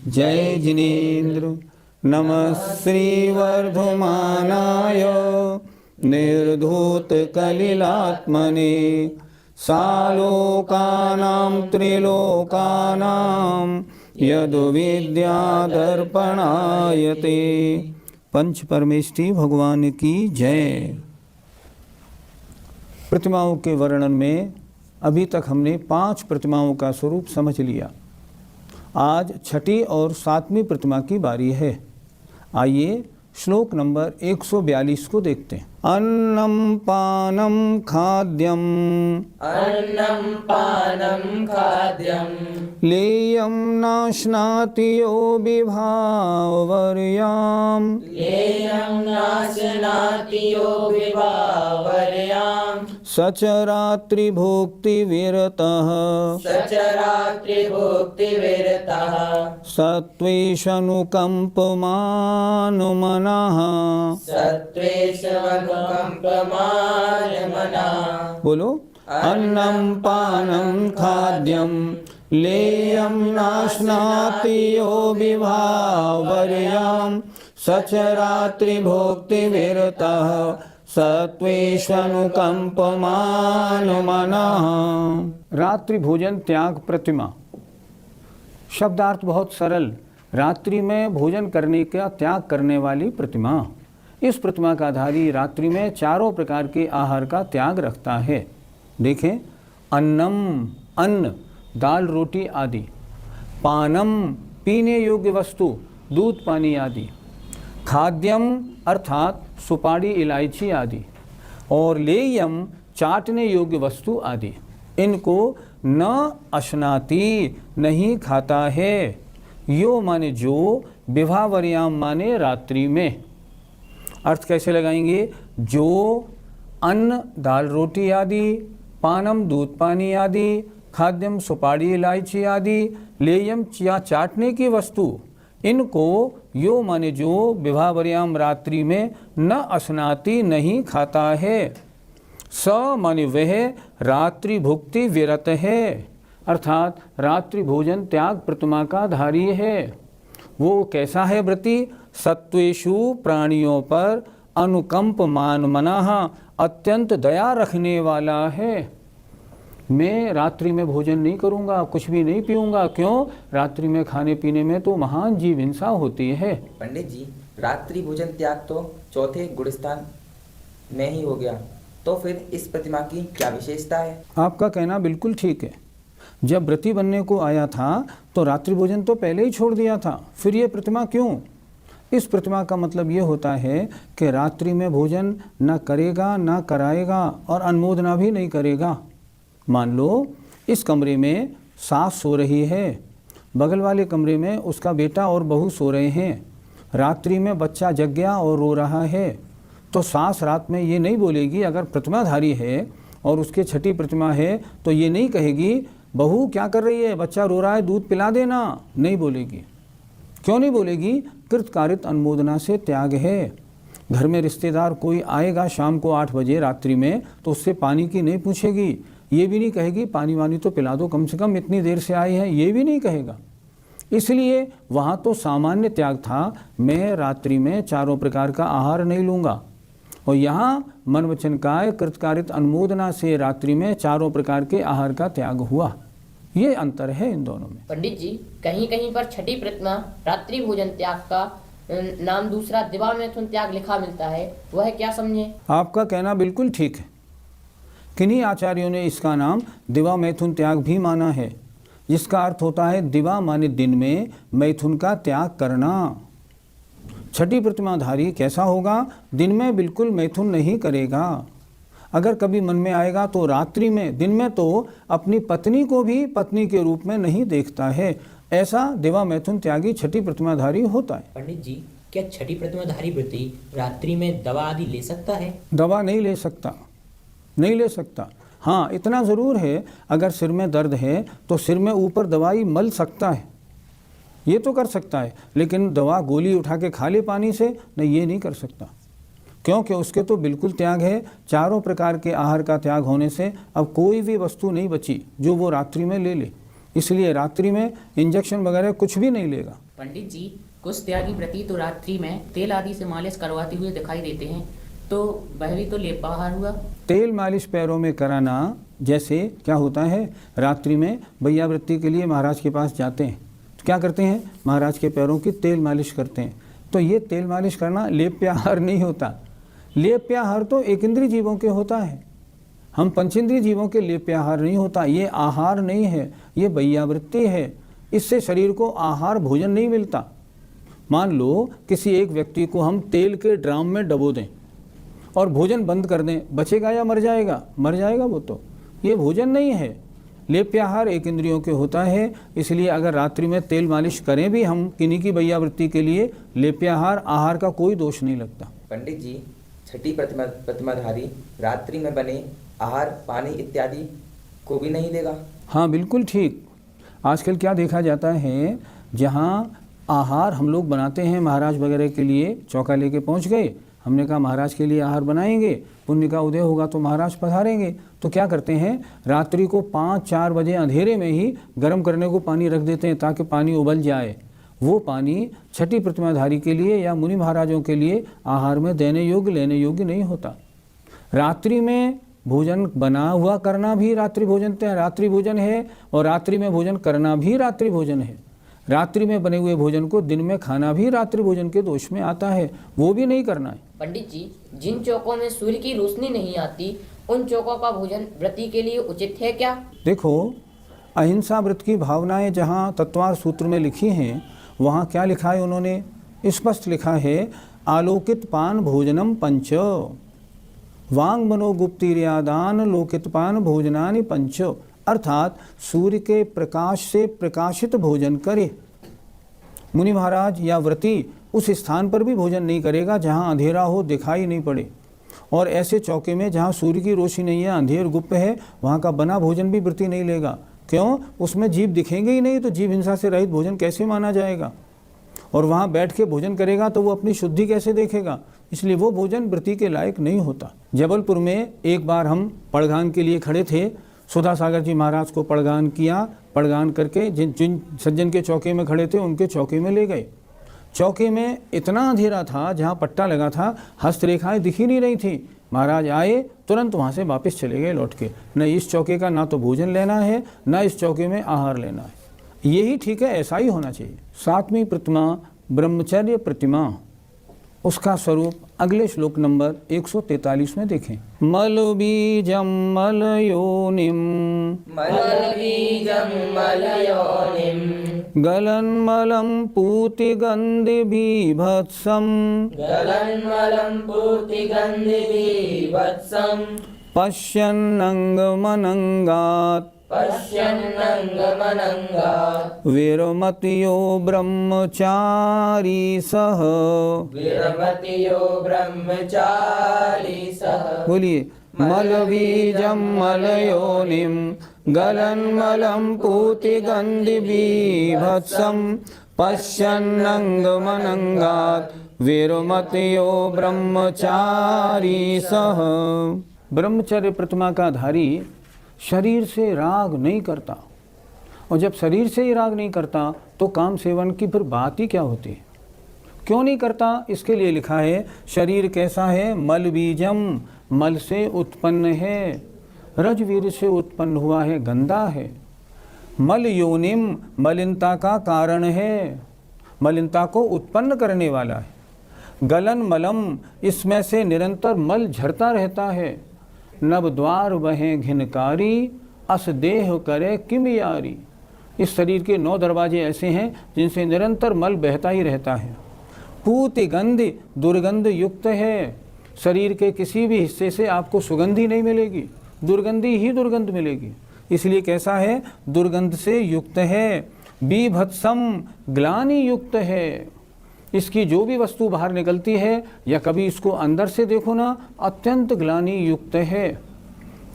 जय जिनेन्द्र। नमः श्रीवर्धमानाय निर्धूतकलिलात्मने सालोकानां त्रिलोकानां यद्विद्यादर्पणायते। पंच परमेष्ठी भगवान की जय। प्रतिमाओं के वर्णन में अभी तक हमने 5 प्रतिमाओं का स्वरूप समझ लिया। आज छठी और 7वीं प्रतिमा की बारी है। आइए श्लोक नंबर 142 को देखते हैं। अन्नम पानम खाद्यम लेयम नाश्नाति यो विभावर्याम् सचरात्रि भोक्ति विरतः सत्वेषनुकंपमानमनः। बोलो। अन्नम पानम खाद्यम लेयम नाश्नाति यो विभावर्याम् सचरात्रि भोक्ति विरतः सत्वेषनुकंपमानमनः। रात्रि भोजन त्याग प्रतिमा। शब्दार्थ बहुत सरल। रात्रि में भोजन करने का त्याग करने वाली प्रतिमा। इस प्रतिमा का धारी रात्रि में चारों प्रकार के आहार का त्याग रखता है। देखें, अन्नम अन्न, दाल रोटी आदि, पानम पीने योग्य वस्तु, दूध पानी आदि, खाद्यम अर्थात सुपारी इलायची आदि, और लेयम चाटने योग्य वस्तु आदि। इनको न अश्नाति नहीं खाता है। यो माने जो, विभावर्याम माने रात्रि में। अर्थ कैसे लगाएंगे? जो अन्न दाल रोटी आदि, पानम दूध पानी आदि, खाद्यम सुपारी इलायची आदि, लेयम या चाटने की वस्तु, इनको यो माने जो, विभावर्याम रात्रि में न अश्नाति नहीं खाता है। स माने वह रात्रि भुक्ति विरत है, अर्थात रात्रि भोजन त्याग प्रतिमा का धारी है। वो कैसा है व्रती? सत्वेषु प्राणियों पर अनुकंपमान मनः, अत्यंत दया रखने वाला है। मैं रात्रि में भोजन नहीं करूंगा, कुछ भी नहीं पीऊंगा। क्यों? रात्रि में खाने पीने में तो महान जीव हिंसा होती है। पंडित जी, रात्रि भोजन त्याग तो चौथे गुणस्थान में ही हो गया, तो फिर इस प्रतिमा की क्या विशेषता है? आपका कहना बिल्कुल ठीक है। जब व्रती बनने को आया था तो रात्रि भोजन तो पहले ही छोड़ दिया था, फिर ये प्रतिमा क्यों? इस प्रतिमा का मतलब ये होता है कि रात्रि में भोजन न करेगा, न कराएगा और अनुमोदना भी नहीं करेगा। मान लो इस कमरे में सास सो रही है, बगल वाले कमरे में उसका बेटा और बहू सो रहे हैं। रात्रि में बच्चा जग गया और रो रहा है, तो सास रात में ये नहीं बोलेगी, अगर प्रतिमाधारी है और उसके छठी प्रतिमा है तो ये नहीं कहेगी बहू क्या कर रही है, बच्चा रो रहा है, दूध पिला देना। नहीं बोलेगी। क्यों नहीं बोलेगी? कृतकारित अनुमोदना से त्याग है। घर में रिश्तेदार कोई आएगा शाम को 8 बजे रात्रि में, तो उससे पानी की नहीं पूछेगी। ये भी नहीं कहेगी पानी वानी तो पिला दो, कम से कम इतनी देर से आए हैं, ये भी नहीं कहेगा। इसलिए वहाँ तो सामान्य त्याग था, मैं रात्रि में चारों प्रकार का आहार नहीं लूँगा। और यहाँ मन वचन काय कृतकारित अनुमोदना से रात्रि में चारों प्रकार के आहार का त्याग हुआ। ये अंतर है इन दोनों में। पंडित जी, कहीं कहीं पर छठी प्रतिमा रात्रि भोजन त्याग का नाम दूसरा दिवा मैथुन त्याग लिखा मिलता है, वह क्या समझे? आपका कहना बिल्कुल ठीक है। किन्हीं आचार्यों ने इसका नाम दिवा मैथुन त्याग भी माना है, जिसका अर्थ होता है दिवा माने दिन में, मैथुन का त्याग करना। छठी प्रतिमाधारी कैसा होगा? दिन में बिल्कुल मैथुन नहीं करेगा। अगर कभी मन में आएगा तो रात्रि में, दिन में तो अपनी पत्नी को भी पत्नी के रूप में नहीं देखता है। ऐसा दिवा मैथुन त्यागी छठी प्रतिमाधारी होता है। पंडित जी, क्या छठी प्रतिमाधारी व्रती रात्रि में दवा आदि ले सकता है? दवा नहीं ले सकता, नहीं ले सकता। हाँ, इतना ज़रूर है, अगर सिर में दर्द है तो सिर में ऊपर दवाई मल सकता है, ये तो कर सकता है। लेकिन दवा गोली उठा के खा ले पानी से, नहीं, ये नहीं कर सकता। क्योंकि उसके तो बिल्कुल त्याग है। चारों प्रकार के आहार का त्याग होने से अब कोई भी वस्तु नहीं बची जो वो रात्रि में ले ले। इसलिए रात्रि में इंजेक्शन वगैरह कुछ भी नहीं लेगा। पंडित जी, कुछ त्यागी व्रती तो रात्रि में तेल आदि से मालिश करवाते हुए दिखाई देते हैं, तो वह भी तो लेपाहार हुआ। तेल मालिश पैरों में कराना, जैसे क्या होता है, रात्रि में भैयावृत्ति के लिए महाराज के पास जाते हैं तो क्या करते हैं, महाराज के पैरों की तेल मालिश करते हैं। तो ये तेल मालिश करना लेप्याहार नहीं होता। लेप्याहार तो एक इंद्रिय जीवों के होता है, हम पंचेंद्रिय जीवों के लेप्याहार नहीं होता। ये आहार नहीं है, ये भैयावृत्ति है। इससे शरीर को आहार भोजन नहीं मिलता। मान लो किसी एक व्यक्ति को हम तेल के ड्राम में डबो दें और भोजन बंद कर दें, बचेगा या मर जाएगा? मर जाएगा वो तो। ये भोजन नहीं है। लेप्याहार एक इंद्रियों के होता है। इसलिए अगर रात्रि में तेल मालिश करें भी हम किन्हीं की भैयावृत्ति के लिए, लेप्याहार आहार का कोई दोष नहीं लगता। पंडित जी, छठी प्रतिमाधारी रात्रि में बने आहार, पानी इत्यादि को भी नहीं लेगा? हाँ, बिल्कुल ठीक। आजकल क्या देखा जाता है, जहाँ आहार हम लोग बनाते हैं महाराज वगैरह के लिए, चौका लेके पहुँच गए, हमने कहा महाराज के लिए आहार बनाएंगे, पुण्य का उदय होगा तो महाराज पधारेंगे। तो क्या करते हैं, रात्रि को 5-4 बजे अंधेरे में ही गर्म करने को पानी रख देते हैं ताकि पानी उबल जाए। वो पानी छठी प्रतिमाधारी के लिए या मुनि महाराजों के लिए आहार में देने योग्य, लेने योग्य नहीं होता। रात्रि में भोजन बना हुआ करना भी रात्रि भोजन है, और रात्रि में भोजन करना भी रात्रि भोजन है। रात्रि में बने हुए भोजन को दिन में खाना भी रात्रि भोजन के दोष में आता है, वो भी नहीं करना है। पंडित जी, जिन चौकों में सूर्य की रोशनी नहीं आती, उन चौकों का भोजन व्रती के लिए उचित है क्या? देखो, अहिंसा व्रत की भावनाएं जहाँ तत्वार सूत्र में लिखी हैं, वहाँ क्या लिखा है उन्होंने? स्पष्ट लिखा है, आलोकित पान भोजनम पंच, वांग मनोगुप्तिर्यादान लोकित पान भोजनानि पंच। अर्थात सूर्य के प्रकाश से प्रकाशित भोजन करे। मुनि महाराज या व्रती उस स्थान पर भी भोजन नहीं करेगा जहाँ अंधेरा हो, दिखाई नहीं पड़े। और ऐसे चौके में जहाँ सूर्य की रोशनी नहीं है, अंधेर गुप्त है, वहाँ का बना भोजन भी व्रती नहीं लेगा। क्यों? उसमें जीव दिखेंगे ही नहीं, तो जीव हिंसा से रहित भोजन कैसे माना जाएगा? और वहाँ बैठ के भोजन करेगा तो वो अपनी शुद्धि कैसे देखेगा? इसलिए वो भोजन व्रती के लायक नहीं होता। जबलपुर में एक बार हम पड़गान के लिए खड़े थे, सुधा सागर जी महाराज को पड़गान किया। पड़गान करके जिन सज्जन के चौके में खड़े थे उनके चौके में ले गए। चौके में इतना अंधेरा था, जहाँ पट्टा लगा था हस्तरेखाएं दिख ही नहीं रही थी। महाराज आए, तुरंत वहाँ से वापस चले गए लौट के। न इस चौके का ना तो भोजन लेना है, न इस चौके में आहार लेना है। यही ठीक है, ऐसा ही होना चाहिए। 7वीं प्रतिमा ब्रह्मचर्य प्रतिमा, उसका स्वरूप अगले श्लोक नंबर 143 में देखें। मल बीजम मल योनिम गलन मलम पूति गंधि बीभत्सम पश्यन्नंगमनंगात् विरमतियो ब्रह्मचारी सह। बोलिए, मल बीजम मल योनिम गलन मलम पूति गंधि बीभत्सम पश्यन्नंगमनंगात् विरमतियो ब्रह्मचारी सह। ब्रह्मचर्य प्रतिमा का धारी शरीर से राग नहीं करता, और जब शरीर से ही राग नहीं करता तो काम सेवन की फिर बात ही क्या होती है? क्यों नहीं करता? इसके लिए लिखा है, शरीर कैसा है? मल बीजम, मल से उत्पन्न है, रजवीर से उत्पन्न हुआ है, गंदा है। मल योनिम, मलिनता का कारण है, मलिनता को उत्पन्न करने वाला है। गलन मलम, इसमें से निरंतर मल झरता रहता है। नव द्वार वहें घिनकारी, अस देह करे किम यारी। इस शरीर के 9 दरवाजे ऐसे हैं जिनसे निरंतर मल बहता ही रहता है। पूति गंध, दुर्गंध युक्त है। शरीर के किसी भी हिस्से से आपको सुगंधी नहीं मिलेगी, दुर्गंधी ही दुर्गंध मिलेगी। इसलिए कैसा है? दुर्गंध से युक्त है। बीभत्सम, ग्लानि युक्त है। इसकी जो भी वस्तु बाहर निकलती है या कभी इसको अंदर से देखो ना, अत्यंत ग्लानि युक्त है।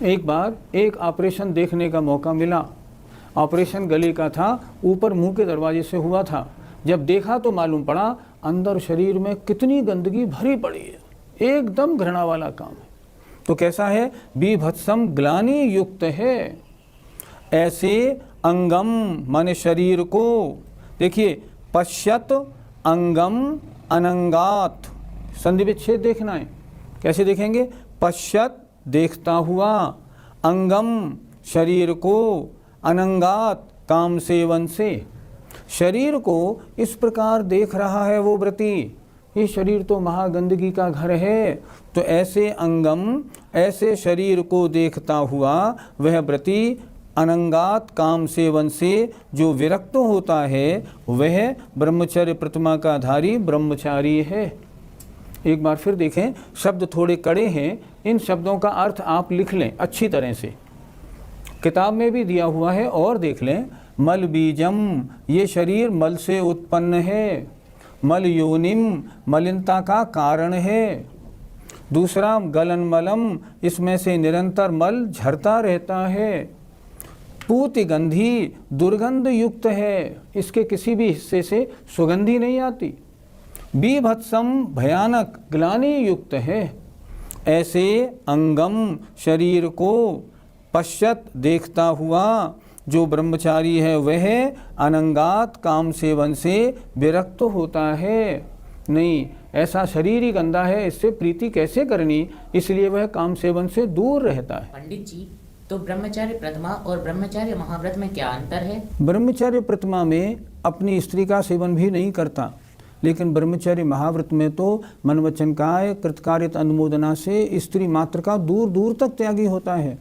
एक बार एक ऑपरेशन देखने का मौका मिला। ऑपरेशन गले का था, ऊपर मुंह के दरवाजे से हुआ था। जब देखा तो मालूम पड़ा अंदर शरीर में कितनी गंदगी भरी पड़ी है, एकदम घृणा वाला काम है। तो कैसा है? बीभत्सम, ग्लानि युक्त है। ऐसे अंगम माने शरीर को। देखिए पश्यत अंगम अनंगात, संधि विच्छेद देखना है। कैसे देखेंगे? पश्यत देखता हुआ, अंगम शरीर को, अनंगात काम सेवन से। शरीर को इस प्रकार देख रहा है वो व्रती, ये शरीर तो महागंदगी का घर है। तो ऐसे अंगम, ऐसे शरीर को देखता हुआ वह व्रती अनंगात काम सेवन से जो विरक्त होता है वह ब्रह्मचर्य प्रतिमा का धारी ब्रह्मचारी है। एक बार फिर देखें, शब्द थोड़े कड़े हैं, इन शब्दों का अर्थ आप लिख लें अच्छी तरह से, किताब में भी दिया हुआ है और देख लें। मल बीजम, ये शरीर मल से उत्पन्न है। मल योनिम, मलिनता का कारण है। दूसरा गलन मलम, इसमें से निरंतर मल झरता रहता है। पूति गंधी, दुर्गंध युक्त है, इसके किसी भी हिस्से से सुगंधी नहीं आती। बीभत्सम, भयानक ग्लानि युक्त है। ऐसे अंगम शरीर को पश्यत देखता हुआ जो ब्रह्मचारी है वह अनंगात काम सेवन से विरक्त होता है। नहीं, ऐसा शरीर ही गंदा है, इससे प्रीति कैसे करनी, इसलिए वह काम सेवन से दूर रहता है। पंडित जी, तो ब्रह्मचर्य प्रथमा और ब्रह्मचर्य महाव्रत में क्या अंतर है? ब्रह्मचर्य प्रतिमा में अपनी स्त्री का सेवन भी नहीं करता, लेकिन ब्रह्मचर्य महाव्रत में तो मन वचन काय कृतकार्यत अनुमोदना से स्त्री मात्र का दूर दूर तक त्यागी होता है।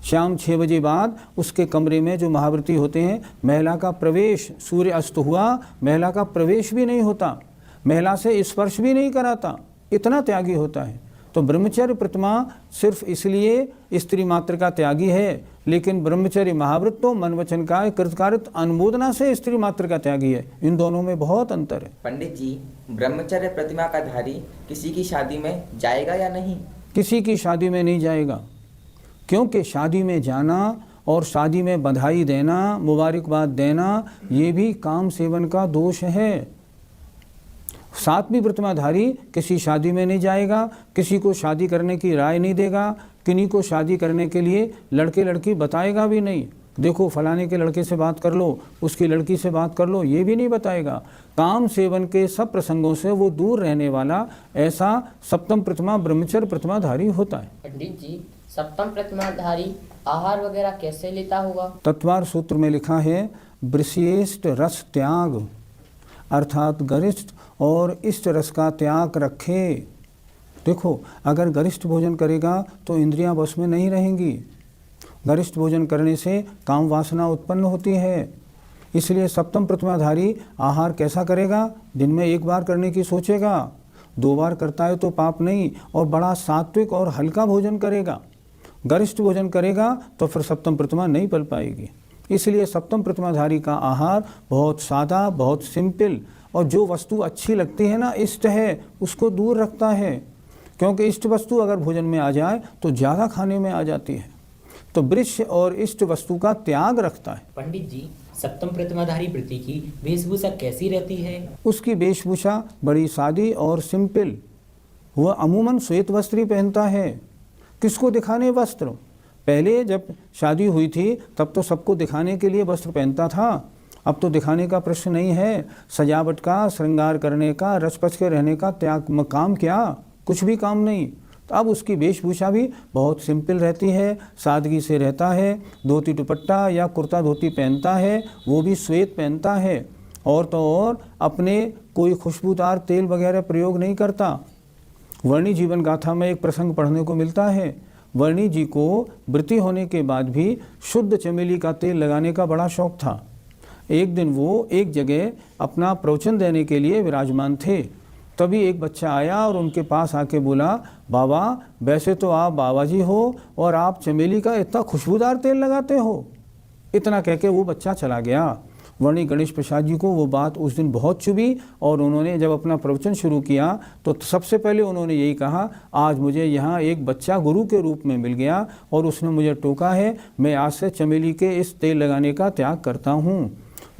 शाम 6 बजे बाद उसके कमरे में जो महाव्रती होते हैं, महिला का प्रवेश, सूर्य अस्त हुआ महिला का प्रवेश भी नहीं होता, महिला से स्पर्श भी नहीं कराता, इतना त्यागी होता है। तो ब्रह्मचर्य प्रतिमा सिर्फ इसलिए स्त्री मात्र का त्यागी है, लेकिन ब्रह्मचर्य महाव्रत तो मन वचन काय कृतकार्यत अनुमोदना से स्त्री मात्र का त्यागी है। इन दोनों में बहुत अंतर है। पंडित जी, ब्रह्मचर्य प्रतिमा का धारी किसी की शादी में जाएगा या नहीं? किसी की शादी में नहीं जाएगा, क्योंकि शादी में जाना और शादी में बधाई देना, मुबारकबाद देना, ये भी काम सेवन का दोष है। सातवीं प्रतिमाधारी किसी शादी में नहीं जाएगा, किसी को शादी करने की राय नहीं देगा, किन्हीं को शादी करने के लिए लड़के लड़की बताएगा भी नहीं। देखो फलाने के लड़के से बात कर लो, उसकी लड़की से बात कर लो, ये भी नहीं बताएगा। काम सेवन के सब प्रसंगों से वो दूर रहने वाला ऐसा सप्तम प्रतिमा ब्रह्मचर्य प्रतिमाधारी होता है। पंडित जी, सप्तम प्रतिमाधारी आहार वगैरह कैसे लेता होगा? तत्वार सूत्र में लिखा है वृषयेष्ट रस त्याग, अर्थात गरिष्ठ और इष्ट रस का त्याग रखे। देखो अगर गरिष्ठ भोजन करेगा तो इंद्रियां बस में नहीं रहेंगी। गरिष्ठ भोजन करने से काम वासना उत्पन्न होती है। इसलिए सप्तम प्रतिमाधारी आहार कैसा करेगा? दिन में 1 बार करने की सोचेगा, 2 बार करता है तो पाप नहीं, और बड़ा सात्विक और हल्का भोजन करेगा। गरिष्ठ भोजन करेगा तो फिर सप्तम प्रतिमा नहीं पल पाएगी। इसलिए सप्तम प्रतिमाधारी का आहार बहुत सादा, बहुत सिंपल, और जो वस्तु अच्छी लगती है ना, इष्ट है, उसको दूर रखता है। क्योंकि इष्ट वस्तु अगर भोजन में आ जाए तो ज़्यादा खाने में आ जाती है। तो वृक्ष और इष्ट वस्तु का त्याग रखता है। पंडित जी, सप्तम प्रतिमाधारी व्रती की वेशभूषा कैसी रहती है? उसकी वेशभूषा बड़ी सादी और सिंपल। वह अमूमन श्वेत वस्त्र ही पहनता है। किसको दिखाने वस्त्र? पहले जब शादी हुई थी तब तो सबको दिखाने के लिए वस्त्र पहनता था, अब तो दिखाने का प्रश्न नहीं है। सजावट का, श्रृंगार करने का, रचपच के रहने का त्याग काम क्या? कुछ भी काम नहीं। तो अब उसकी वेशभूषा भी बहुत सिंपल रहती है, सादगी से रहता है। धोती दुपट्टा या कुर्ता धोती पहनता है, वो भी श्वेत पहनता है। और तो और अपने कोई खुशबूदार तेल वगैरह प्रयोग नहीं करता। वर्णी जीवन गाथा में एक प्रसंग पढ़ने को मिलता है। वर्णी जी को व्रती होने के बाद भी शुद्ध चमेली का तेल लगाने का बड़ा शौक था। एक दिन वो एक जगह अपना प्रवचन देने के लिए विराजमान थे। तभी एक बच्चा आया और उनके पास आके बोला, बाबा वैसे तो आप बाबा जी हो और आप चमेली का इतना खुशबूदार तेल लगाते हो। इतना कह के वो बच्चा चला गया। वर्णी गणेश प्रसाद जी को वो बात उस दिन बहुत चुभी, और उन्होंने जब अपना प्रवचन शुरू किया तो सबसे पहले उन्होंने यही कहा, आज मुझे यहाँ एक बच्चा गुरु के रूप में मिल गया और उसने मुझे टोका है, मैं आज से चमेली के इस तेल लगाने का त्याग करता हूँ।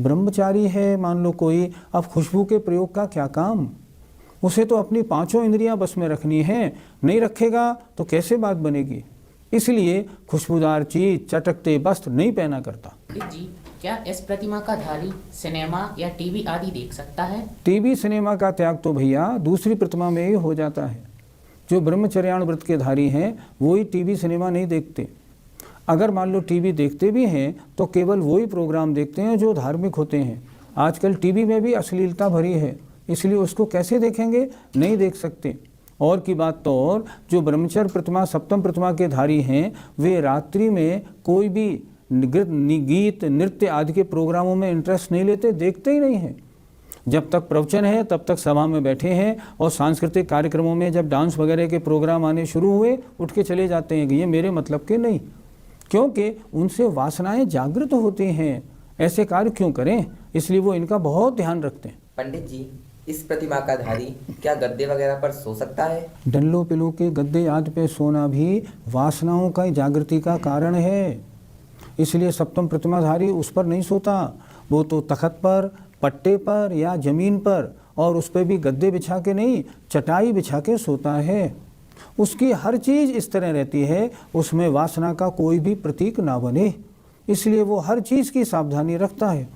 ब्रह्मचारी है मान लो कोई, अब खुशबू के प्रयोग का क्या काम? उसे तो अपनी 5 इंद्रियां बस में रखनी है, नहीं रखेगा तो कैसे बात बनेगी। इसलिए खुशबूदार चीज, चटकते वस्त्र नहीं पहना करता। पंडित जी, क्या इस प्रतिमा का धारी सिनेमा या टीवी आदि देख सकता है? टीवी सिनेमा का त्याग तो भैया दूसरी प्रतिमा में ही हो जाता है। जो ब्रह्मचर्याण व्रत के धारी हैं वो ही टीवी सिनेमा नहीं देखते। अगर मान लो टीवी देखते भी हैं तो केवल वही प्रोग्राम देखते हैं जो धार्मिक होते हैं। आजकल टीवी में भी अश्लीलता भरी है, इसलिए उसको कैसे देखेंगे? नहीं देख सकते। और की बात तो और, जो ब्रह्मचर्य प्रतिमा सप्तम प्रतिमा के धारी हैं वे रात्रि में कोई भी गीत नृत्य आदि के प्रोग्रामों में इंटरेस्ट नहीं लेते, देखते ही नहीं हैं। जब तक प्रवचन है तब तक सभा में बैठे हैं, और सांस्कृतिक कार्यक्रमों में जब डांस वगैरह के प्रोग्राम आने शुरू हुए उठ के चले जाते हैं कि ये मेरे मतलब के नहीं, क्योंकि उनसे वासनाएं जागृत होती हैं। ऐसे कार्य क्यों करें? इसलिए वो इनका बहुत ध्यान रखते हैं। पंडित जी, इस प्रतिमा का धारी क्या गद्दे वगैरह पर सो सकता है? डल्लो पिलो के गद्दे आदि पे सोना भी वासनाओं का जागृति का कारण है। इसलिए सप्तम प्रतिमाधारी उस पर नहीं सोता, वो तो तख्त पर, पट्टे पर या जमीन पर, और उस पर भी गद्दे बिछा के नहीं, चटाई बिछा के सोता है। उसकी हर चीज़ इस तरह रहती है उसमें वासना का कोई भी प्रतीक ना बने, इसलिए वो हर चीज़ की सावधानी रखता है।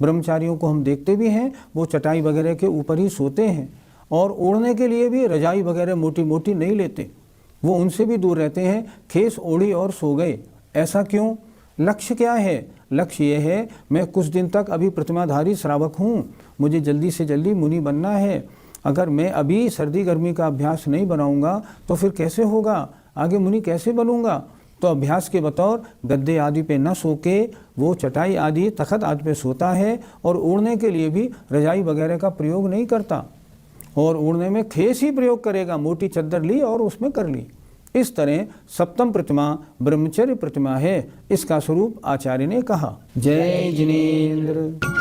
ब्रह्मचारियों को हम देखते भी हैं वो चटाई वगैरह के ऊपर ही सोते हैं, और ओढ़ने के लिए भी रजाई वगैरह मोटी मोटी नहीं लेते, वो उनसे भी दूर रहते हैं। खेस ओढ़ी और सो गए, ऐसा क्यों? लक्ष्य क्या है? लक्ष्य ये है मैं कुछ दिन तक अभी प्रतिमाधारी श्रावक हूँ, मुझे जल्दी से जल्दी मुनि बनना है। अगर मैं अभी सर्दी गर्मी का अभ्यास नहीं बनाऊंगा तो फिर कैसे होगा? आगे मुनि कैसे बनूंगा? तो अभ्यास के बतौर गद्दे आदि पे न सो के वो चटाई आदि तख्त आदि पे सोता है, और ओढ़ने के लिए भी रजाई वगैरह का प्रयोग नहीं करता, और ओढ़ने में खेस ही प्रयोग करेगा, मोटी चद्दर ली और उसमें कर ली। इस तरह सप्तम प्रतिमा ब्रह्मचर्य प्रतिमा है, इसका स्वरूप आचार्य ने कहा। जय जिनेन्द्र।